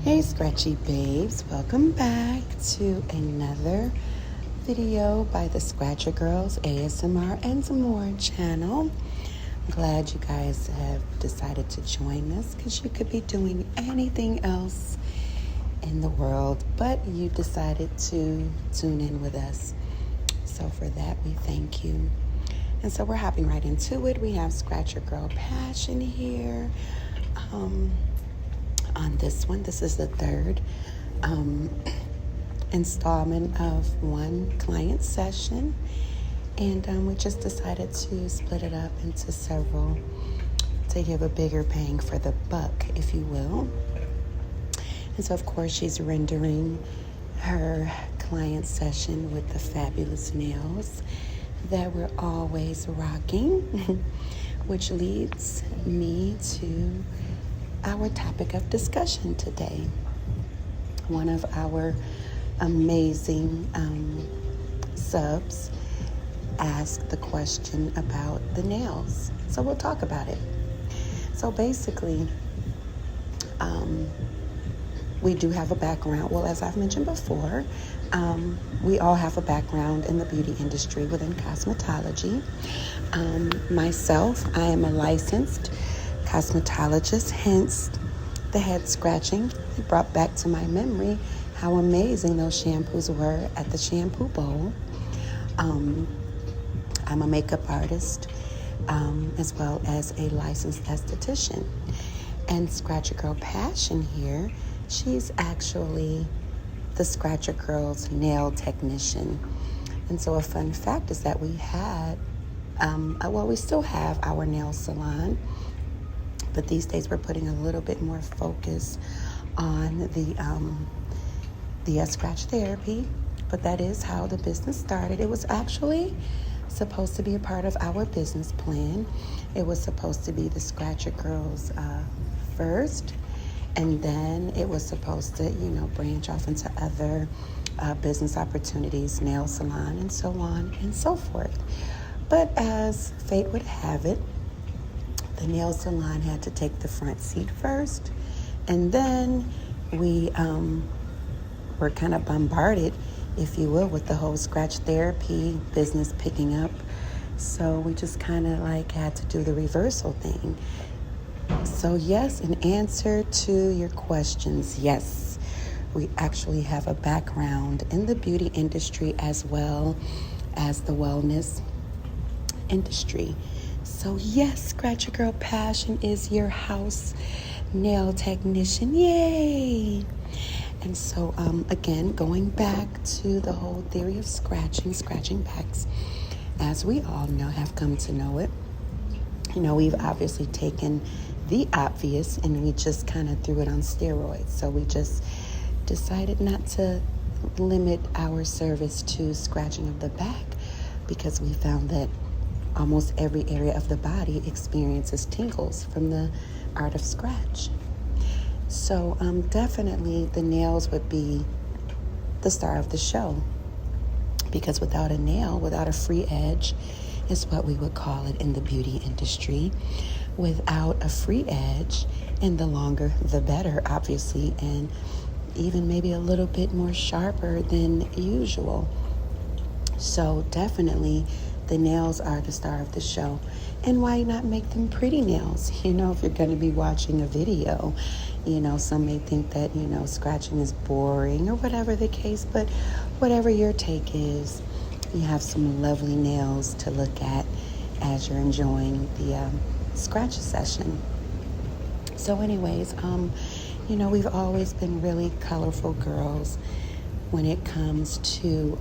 Hey Scratchy Babes, welcome back to another video by the Scratcher Girls ASMR and some more channel. I'm glad you guys have decided to join us because you could be doing anything else in the world, but you decided to tune in with us. So for that, we thank you. And so we're hopping right into it. We have Scratcher Girl Passion here. On this one, this is the third installment of one client session, and we just decided to split it up into several to give a bigger bang for the buck, if you will. And so of course she's rendering her client session with the fabulous nails that we're always rocking, which leads me to our topic of discussion today. One of our amazing subs asked the question about the nails, so we'll talk about it. So basically, we do have a background. Well, as I've mentioned before, we all have a background in the beauty industry within cosmetology. Myself, I am a licensed cosmetologist, hence the head scratching. It brought back to my memory how amazing those shampoos were at the shampoo bowl. I'm a makeup artist as well as a licensed esthetician. And Scratcher Girl Passion here, she's actually the Scratcher Girl's nail technician. And so a fun fact is that we had, we still have our nail salon, but these days we're putting a little bit more focus on the scratch therapy. But that is how the business started. It was actually supposed to be a part of our business plan. It was supposed to be the Scratcher Girls first, and then it was supposed to, branch off into other business opportunities, nail salon, and so on and so forth. But as fate would have it, the nail salon had to take the front seat first, and then we were kind of bombarded, if you will, with the whole scratch therapy business picking up. So we just kind of had to do the reversal thing. So yes, in answer to your questions, yes, we actually have a background in the beauty industry as well as the wellness industry. So yes, Scratcher Girl Passion is your house nail technician. Yay! And so again, going back to the whole theory of scratching backs, as we all know, have come to know it. We've obviously taken the obvious and we just kind of threw it on steroids. So we just decided not to limit our service to scratching of the back, because we found that almost every area of the body experiences tingles from the art of scratch. So definitely the nails would be the star of the show, because without a nail, without a free edge, is what we would call it in the beauty industry. Without a free edge, and the longer the better, obviously, and even maybe a little bit more sharper than usual. So definitely the nails are the star of the show. And why not make them pretty nails? If you're going to be watching a video, some may think that, scratching is boring or whatever the case, but whatever your take is, you have some lovely nails to look at as you're enjoying the scratch session. So anyways, we've always been really colorful girls when it comes to,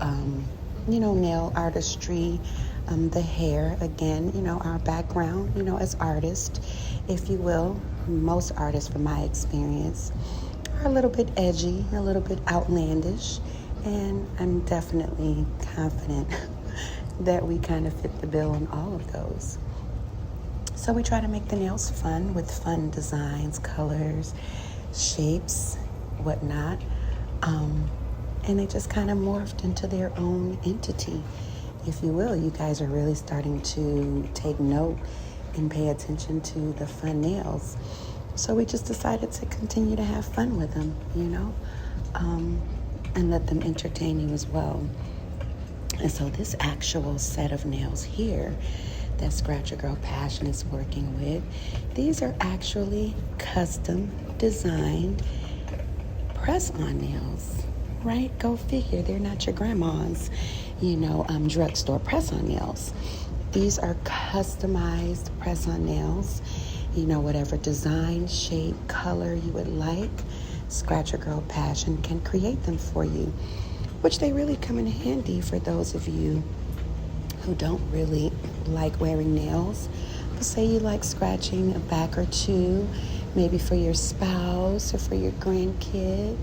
nail artistry. The hair, again, our background, as artists, if you will. Most artists, from my experience, are a little bit edgy, a little bit outlandish, and I'm definitely confident that we kind of fit the bill on all of those. So we try to make the nails fun with fun designs, colors, shapes, whatnot, and they just kind of morphed into their own entity, if you will. You guys are really starting to take note and pay attention to the fun nails. So we just decided to continue to have fun with them, and let them entertain you as well. And so this actual set of nails here that Scratcher Girl Passion is working with, these are actually custom designed press-on nails, right? Go figure, they're not your grandma's, drugstore press-on nails. These are customized press-on nails, whatever design, shape, color you would like, Scratcher Girl Passion can create them for you, which they really come in handy for those of you who don't really like wearing nails, but say you like scratching a back or two, maybe for your spouse or for your grandkid.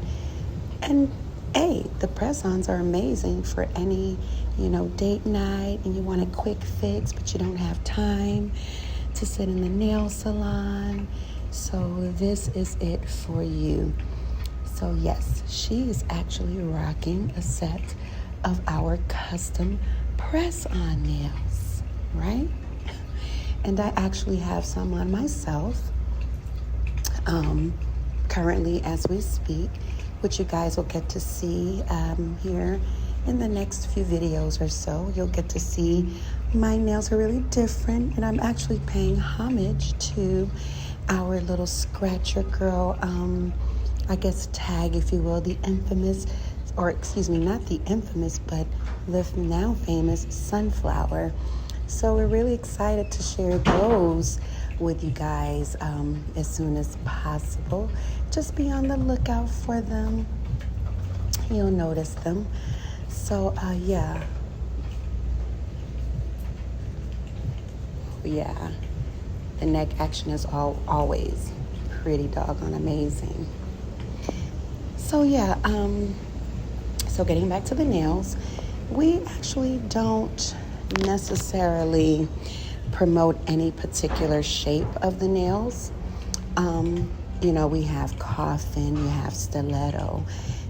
And hey, the press-ons are amazing for any, date night, and you want a quick fix, but you don't have time to sit in the nail salon. So this is it for you. So yes, she is actually rocking a set of our custom press-on nails, right? And I actually have some on myself currently as we speak, which you guys will get to see here in the next few videos or so. You'll get to see my nails are really different, and I'm actually paying homage to our little Scratcher Girl tag, if you will, the infamous, or excuse me, not the infamous, but the now famous sunflower. So we're really excited to share those with you guys as soon as possible. Just be on the lookout for them. You'll notice them. So yeah, the neck action is always pretty doggone amazing. So yeah, so getting back to the nails, we actually don't necessarily promote any particular shape of the nails. We have coffin, you have stiletto,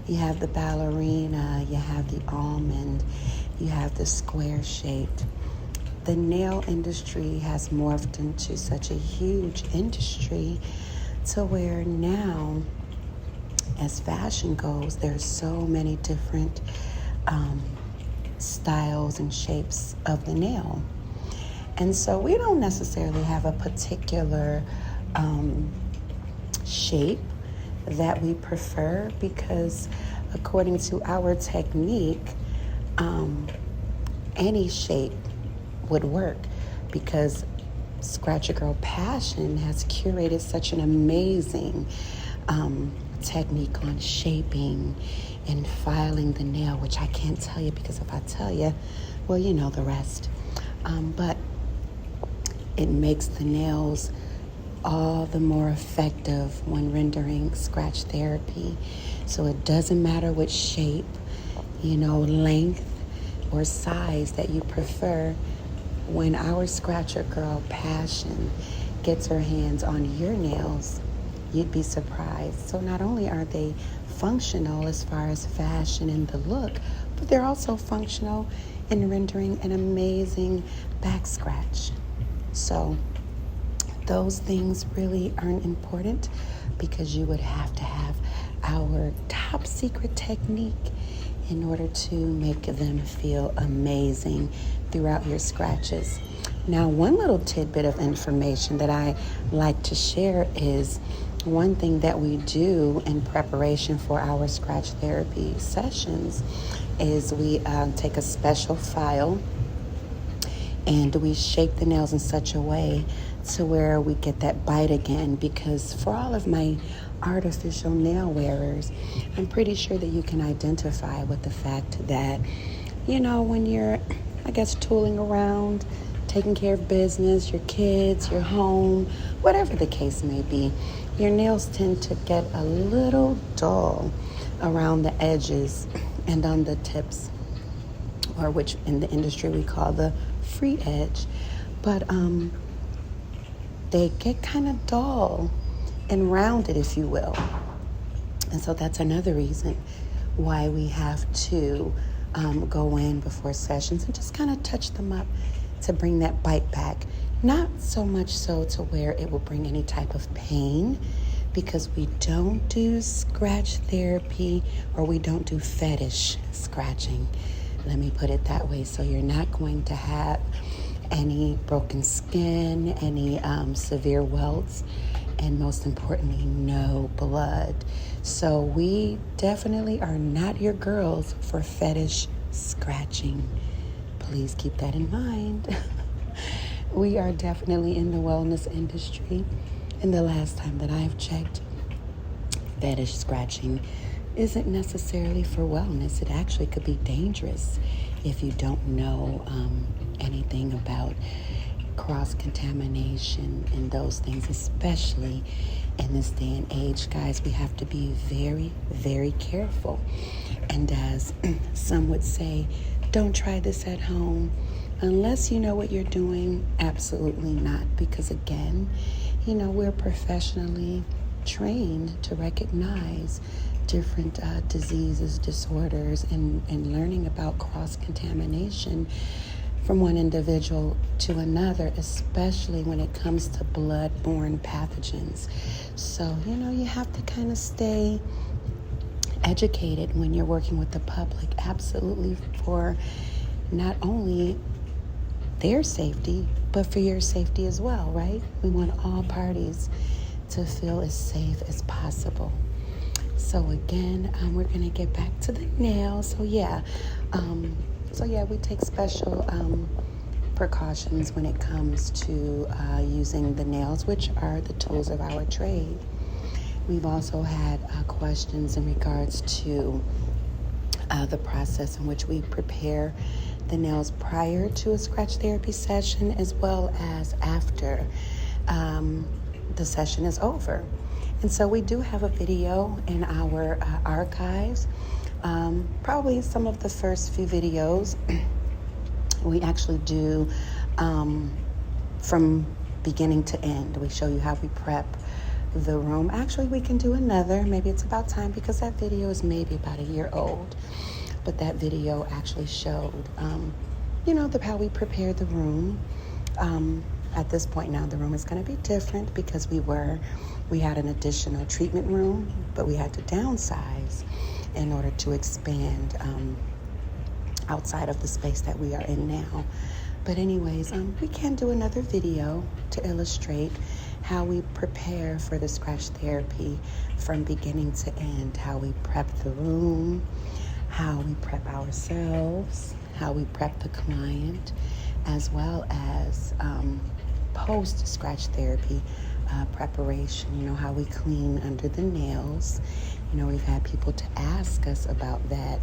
you have the ballerina, you have the almond, you have the square shaped. The nail industry has morphed into such a huge industry to where now, as fashion goes, there's so many different styles and shapes of the nail. And so we don't necessarily have a particular shape that we prefer, because according to our technique, any shape would work, because Scratcher Girl Passion has curated such an amazing technique on shaping and filing the nail, which I can't tell you, because if I tell you, well, you know the rest. But it makes the nails all the more effective when rendering scratch therapy. So it doesn't matter which shape, length or size that you prefer. When our Scratcher Girl Passion gets her hands on your nails, you'd be surprised. So not only are they functional as far as fashion and the look, but they're also functional in rendering an amazing back scratch. So those things really aren't important, because you would have to have our top secret technique in order to make them feel amazing throughout your scratches. Now, one little tidbit of information that I like to share is one thing that we do in preparation for our scratch therapy sessions is we take a special file and we shape the nails in such a way to where we get that bite again. Because for all of my artificial nail wearers, I'm pretty sure that you can identify with the fact that, when you're, tooling around, taking care of business, your kids, your home, whatever the case may be, your nails tend to get a little dull around the edges and on the tips, or which in the industry we call the free edge. But they get kind of dull and rounded, if you will. And so that's another reason why we have to go in before sessions and just kind of touch them up to bring that bite back. Not so much so to where it will bring any type of pain, because we don't do scratch therapy, or we don't do fetish scratching. Let me put it that way. So you're not going to have any broken skin, any severe welts, and most importantly, no blood. So we definitely are not your girls for fetish scratching. Please keep that in mind. We are definitely in the wellness industry. And the last time that I've checked, fetish scratching isn't necessarily for wellness. It actually could be dangerous if you don't know anything about cross-contamination and those things, especially in this day and age. Guys, we have to be very, very careful. And as some would say, don't try this at home. Unless you know what you're doing, absolutely not. Because again, we're professionally trained to recognize different diseases, disorders, and learning about cross-contamination from one individual to another, especially when it comes to blood-borne pathogens. So, you have to kind of stay educated when you're working with the public, absolutely, for not only their safety, but for your safety as well, right? We want all parties to feel as safe as possible. So again, we're going to get back to the nails. So yeah, we take special precautions when it comes to using the nails, which are the tools of our trade. We've also had questions in regards to the process in which we prepare the nails prior to a scratch therapy session, as well as after the session is over. And so we do have a video in our archives, probably some of the first few videos. We actually do from beginning to end. We show you how we prep the room. Actually, we can do another. Maybe it's about time, because that video is maybe about a year old. But that video actually showed, how we prepared the room. At this point now, the room is going to be different because we had an additional treatment room, but we had to downsize in order to expand outside of the space that we are in now. But anyways, we can do another video to illustrate how we prepare for the scratch therapy from beginning to end, how we prep the room, how we prep ourselves, how we prep the client, as well as post-scratch therapy preparation, how we clean under the nails. We've had people to ask us about that